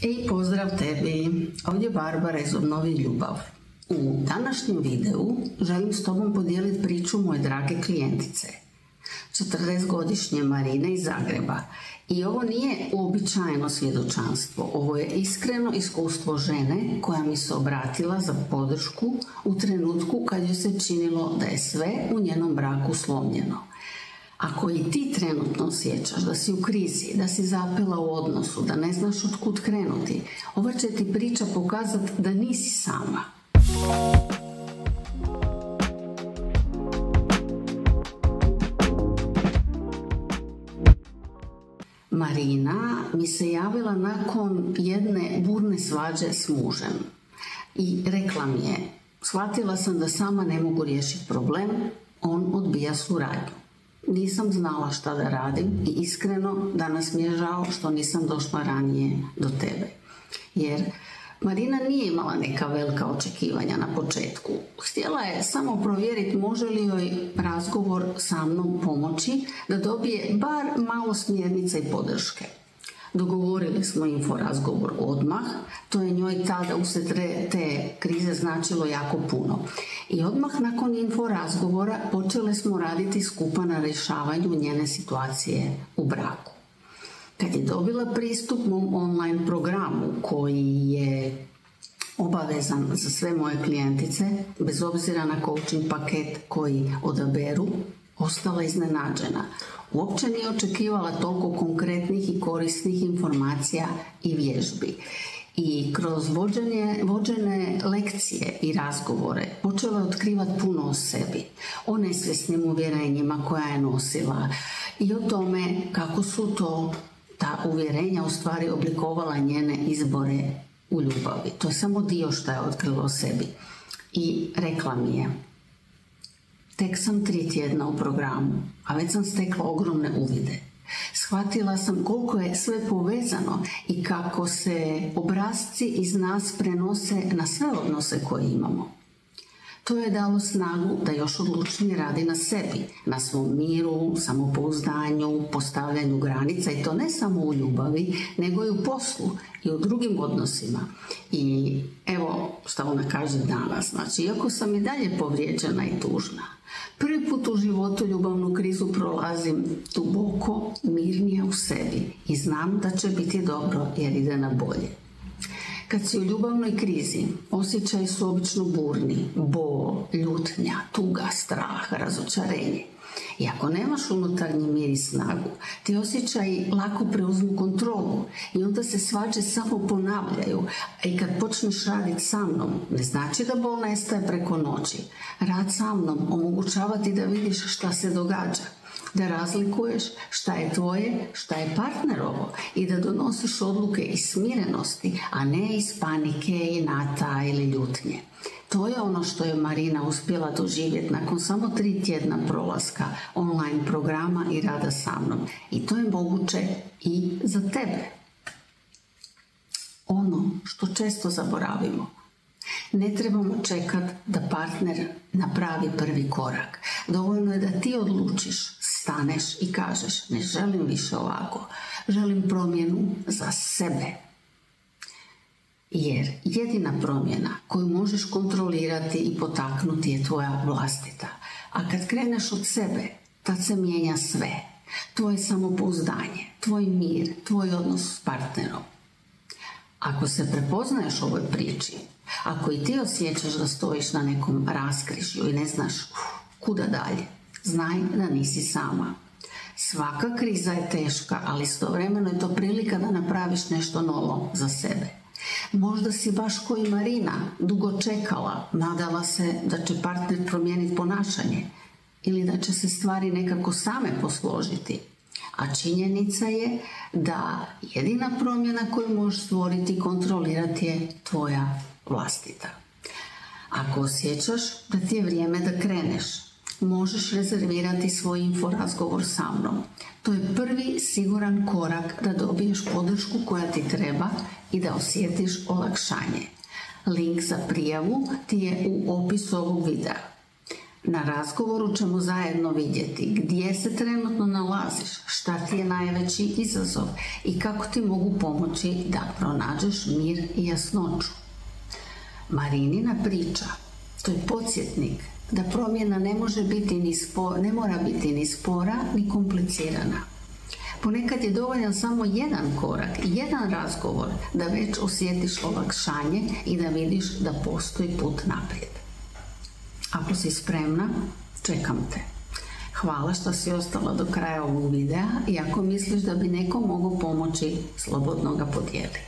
I pozdrav tebi, ovdje je Barbara iz Obnovi ljubav. U današnjem videu želim s tobom podijeliti priču moje drage klijentice, 40-godišnje Marine iz Zagreba. I ovo nije uobičajeno svjedočanstvo, ovo je iskreno iskustvo žene koja mi se obratila za podršku u trenutku kad joj se činilo da je sve u njenom braku slomljeno. Ako i ti trenutno osjećaš da si u krizi, da si zapela u odnosu, da ne znaš od kud krenuti, ova će ti priča pokazati da nisi sama. Marina mi se javila nakon jedne burne svađe s mužem i rekla mi je, shvatila sam da sama ne mogu riješiti problem, on odbija suradnju. Nisam znala šta da radim i iskreno danas mi je žao što nisam došla ranije do tebe. Jer Marina nije imala neka velika očekivanja na početku. Htjela je samo provjeriti može li joj razgovor sa mnom pomoći da dobije bar malo smjernica i podrške. Dogovorili smo inforazgovor odmah, to je njoj tada usred te krize značilo jako puno. I odmah nakon inforazgovora počeli smo raditi skupa na rješavanju njene situacije u braku. Kad je dobila pristup mom online programu koji je obavezan za sve moje klijentice, bez obzira na coaching paket koji odaberu, ostala iznenađena. Uopće nije očekivala toliko konkretnih i korisnih informacija i vježbi. I kroz vođene lekcije i razgovore počela je otkrivati puno o sebi, o nesvjesnim uvjerenjima koja je nosila i o tome kako su ta uvjerenja u stvari oblikovala njene izbore u ljubavi. To je samo dio što je otkrila o sebi. I rekla mi je, tek sam 3 tjedna u programu, a već sam stekla ogromne uvide. Shvatila sam koliko je sve povezano i kako se obrasci iz nas prenose na sve odnose koje imamo. To je dalo snagu da još odlučnije radi na sebi, na svom miru, samopouzdanju, postavljanju granica i to ne samo u ljubavi, nego i u poslu i u drugim odnosima. I evo što ona kaže danas, znači iako sam i dalje povrijeđena i tužna, prvi put u životu ljubavnu krizu prolazim duboko, mirnije u sebi i znam da će biti dobro jer ide na bolje. Kad si u ljubavnoj krizi, osjećaji su obično burni, bol, ljutnja, tuga, strah, razočarenje. I ako nemaš unutarnji mir i snagu, ti osjećaji lako preuzmu kontrolu i onda se svađe samo ponavljaju. A i kad počneš raditi sa mnom, ne znači da bol nestaje preko noći. Rad sa mnom omogućava ti da vidiš šta se događa, da razlikuješ šta je tvoje, šta je partnerovo i da donosiš odluke iz smirenosti, a ne iz panike, inata ili ljutnje. To je ono što je Marina uspjela doživjeti nakon samo 3 tjedna prolaska online programa i rada sa mnom. I to je moguće i za tebe. Ono što često zaboravimo. Ne trebamo čekati da partner napravi prvi korak. Dovoljno je da ti odlučiš, staneš i kažeš ne želim više ovako, želim promjenu za sebe. Jer jedina promjena koju možeš kontrolirati i potaknuti je tvoja vlastita. A kad kreneš od sebe, tad se mijenja sve. Tvoje samopouzdanje, tvoj mir, tvoj odnos s partnerom. Ako se prepoznaješ u ovoj priči, ako i ti osjećaš da stojiš na nekom raskrižju i ne znaš kuda dalje, znaj da nisi sama. Svaka kriza je teška, ali istovremeno je to prilika da napraviš nešto novo za sebe. Možda si baš ko i Marina dugo čekala, nadala se da će partner promijeniti ponašanje ili da će se stvari nekako same posložiti. A činjenica je da jedina promjena koju možeš stvoriti i kontrolirati je tvoja vlastita. Ako osjećaš da ti je vrijeme da kreneš, možeš rezervirati svoj inforazgovor sa mnom. To je prvi siguran korak da dobiješ podršku koja ti treba i da osjetiš olakšanje. Link za prijavu ti je u opisu ovog videa. Na razgovoru ćemo zajedno vidjeti gdje se trenutno nalaziš, šta ti je najveći izazov i kako ti mogu pomoći da pronađeš mir i jasnoću. Marinina priča, to je podsjetnik da promjena ne mora biti ni spora ni komplicirana. Ponekad je dovoljan samo jedan korak i jedan razgovor da već osjetiš olakšanje i da vidiš da postoji put naprijed. Ako si spremna, čekam te. Hvala što si ostala do kraja ovog videa i ako misliš da bi nekom mogao pomoći, slobodno ga podijeli.